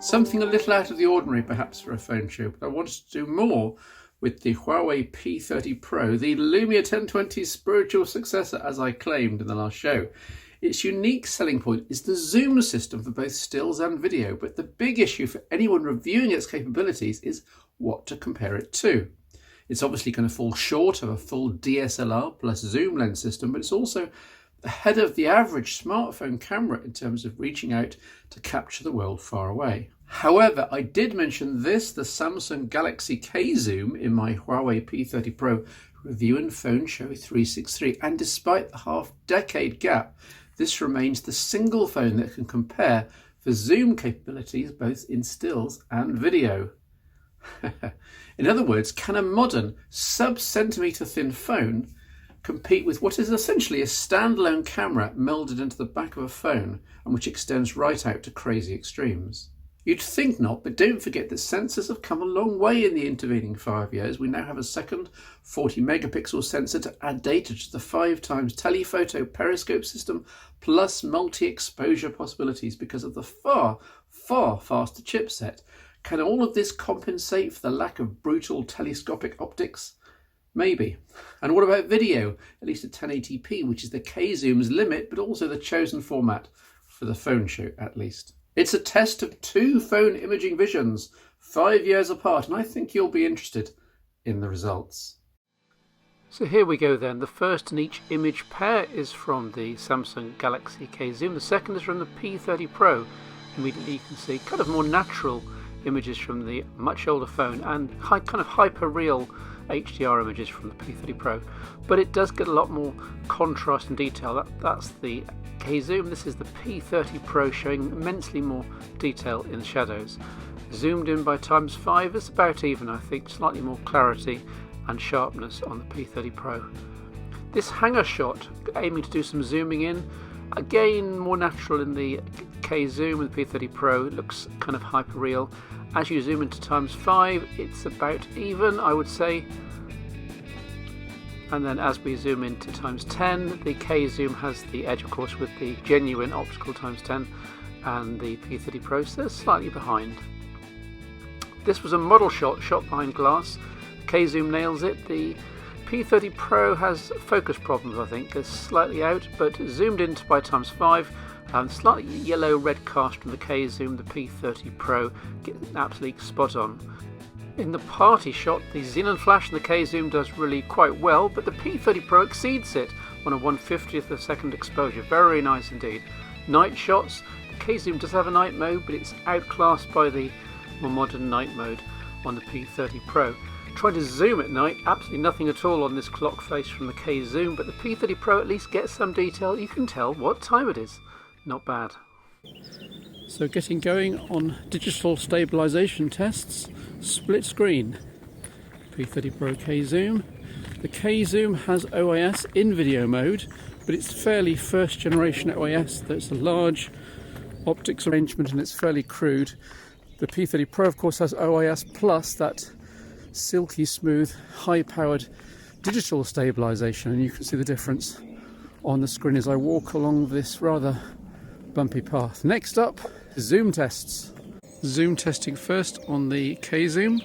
Something a little out of the ordinary perhaps for a phone show, but I wanted to do more with the Huawei P30 Pro, the Lumia 1020's spiritual successor, as I claimed in the last show. Its unique selling point is the zoom system for both stills and video, but the big issue for anyone reviewing its capabilities is what to compare it to. It's obviously going to fall short of a full DSLR plus zoom lens system, but it's also ahead of the average smartphone camera in terms of reaching out to capture the world far away. However, I did mention the Samsung Galaxy K Zoom in my Huawei P30 Pro review and phone show 363, and despite the half-decade gap, this remains the single phone that can compare for zoom capabilities both in stills and video. In other words, can a modern sub-centimetre thin phone compete with what is essentially a standalone camera melded into the back of a phone and which extends right out to crazy extremes? You'd think not, but don't forget that sensors have come a long way in the intervening 5 years. We now have a second 40 megapixel sensor to add data to the 5 times telephoto periscope system, plus multi-exposure possibilities because of the far, far faster chipset. Can all of this compensate for the lack of brutal telescopic optics? Maybe. And what about video? At least at 1080p, which is the K-Zoom's limit, but also the chosen format for the phone show, at least. It's a test of 2 phone imaging visions, 5 years apart, and I think you'll be interested in the results. So here we go then. The first in each image pair is from the Samsung Galaxy K Zoom. The second is from the P30 Pro. Immediately you can see kind of more natural images from the much older phone and kind of hyper-real HDR images from the P30 Pro, but it does get a lot more contrast and detail. That's the K Zoom. This is the P30 Pro, showing immensely more detail in the shadows. Zoomed in by ×5, it's about even, I think, slightly more clarity and sharpness on the P30 Pro. This hanger shot, aiming to do some zooming in, again more natural in the K Zoom and the P30 Pro. It looks kind of hyper real. As you zoom into ×5, it's about even, I would say. And then as we zoom into ×10, the K Zoom has the edge, of course, with the genuine optical ×10, and the P30 Pro is slightly behind. This was a model shot behind glass. The K Zoom nails it. The P30 Pro has focus problems, I think. It's slightly out, but zoomed in by ×5. Slightly yellow-red cast from the K Zoom, the P30 Pro gets absolutely spot on. In the party shot, the xenon flash in the K Zoom does really quite well, but the P30 Pro exceeds it on a 1/50th of a second exposure. Very nice indeed. Night shots, the K Zoom does have a night mode, but it's outclassed by the more modern night mode on the P30 Pro. Trying to zoom at night, absolutely nothing at all on this clock face from the K Zoom, but the P30 Pro at least gets some detail. You can tell what time it is. Not bad. So getting going on digital stabilization tests, split screen. P30 Pro K Zoom. The K Zoom has OIS in video mode, but it's fairly first generation OIS. There's a large optics arrangement and it's fairly crude. The P30 Pro of course has OIS plus that silky smooth, high powered digital stabilization, and you can see the difference on the screen as I walk along this rather bumpy path. Next up, zoom tests. Zoom testing first on the K Zoom.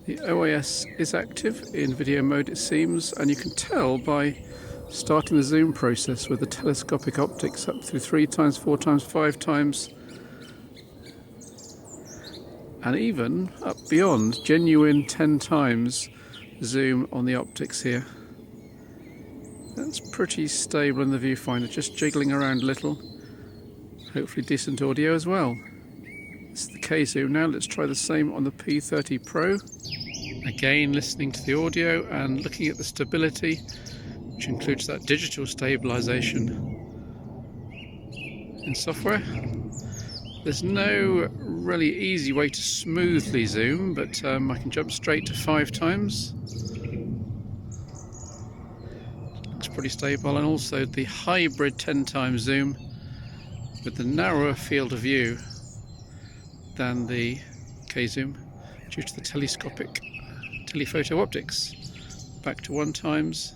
The OIS is active in video mode, it seems, and you can tell by starting the zoom process with the telescopic optics up through 3 times, 4 times, 5 times, and even up beyond genuine 10 times zoom on the optics here. That's pretty stable in the viewfinder, just jiggling around a little. Hopefully decent audio as well. This is the K Zoom now. Let's try the same on the P30 Pro. Again, listening to the audio and looking at the stability, which includes that digital stabilization in software. There's no really easy way to smoothly zoom, but I can jump straight to 5 times. Looks pretty stable, and also the hybrid 10 times zoom with the narrower field of view than the K Zoom due to the telescopic telephoto optics. Back to 1 times.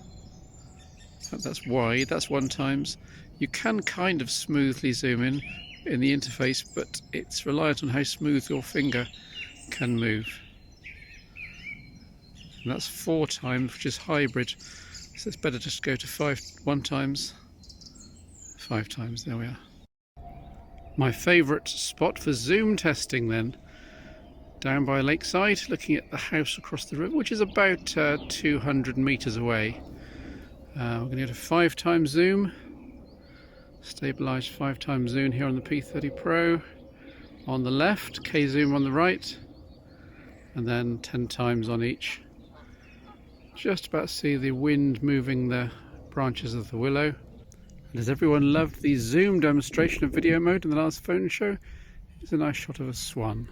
That's wide, that's 1 times. You can kind of smoothly zoom in, in the interface, but it's reliant on how smooth your finger can move. And that's 4 times, which is hybrid, so it's better just go to 1 times, 5 times. There we are. My favourite spot for zoom testing then, down by Lakeside, looking at the house across the river, which is about 200 metres away. We're going to get a 5 times zoom, stabilised 5 times zoom here on the P30 Pro on the left, K zoom on the right, and then 10 times on each. Just about see the wind moving the branches of the willow. And as everyone loved the zoom demonstration of video mode in the last phone show, here's a nice shot of a swan.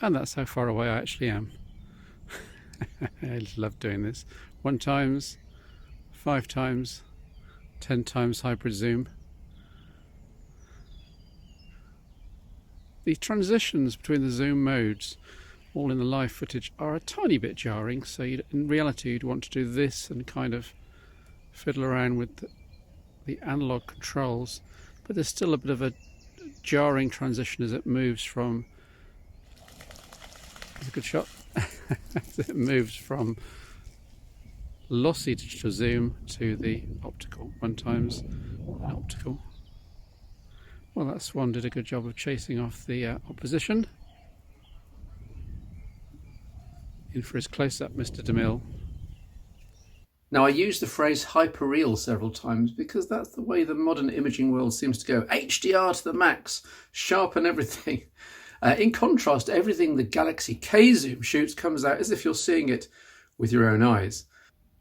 And that's how far away I actually am. I just love doing this. 1 times, 5 times, 10 times hybrid zoom. The transitions between the zoom modes, all in the live footage, are a tiny bit jarring, so in reality you'd want to do this and kind of fiddle around with the analog controls, but there's still a bit of a jarring transition as it moves from, that's a good shot, as it moves from lossy digital zoom to the optical, 1 times optical. Well, that swan did a good job of chasing off the opposition. In for his close-up, Mr. DeMille. Now, I use the phrase hyperreal several times because that's the way the modern imaging world seems to go. HDR to the max, sharpen everything. In contrast, everything the Galaxy K zoom shoots comes out as if you're seeing it with your own eyes.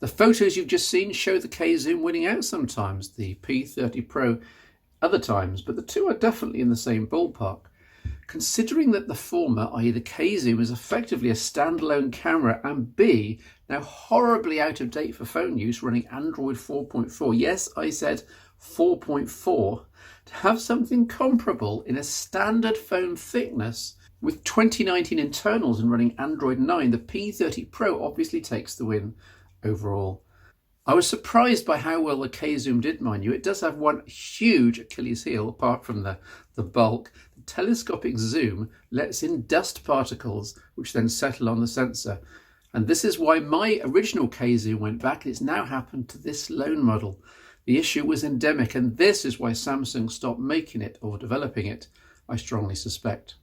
The photos you've just seen show the K zoom winning out sometimes, the P30 Pro other times, but the two are definitely in the same ballpark. Considering that the former, i.e. the K zoom, is effectively a standalone camera, and B, now horribly out of date for phone use, running Android 4.4, yes, I said 4.4, to have something comparable in a standard phone thickness with 2019 internals and running Android 9, the P30 Pro obviously takes the win overall. I was surprised by how well the K zoom did, mind you. It does have one huge Achilles heel apart from the bulk. The telescopic zoom lets in dust particles which then settle on the sensor. And this is why my original K zoom went back. It's now happened to this lone model. The issue was endemic, and this is why Samsung stopped making it or developing it, I strongly suspect.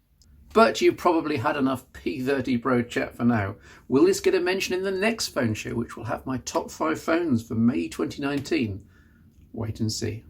But you've probably had enough P30 Pro chat for now. Will this get a mention in the next phone show, which will have my top 5 phones for May 2019? Wait and see.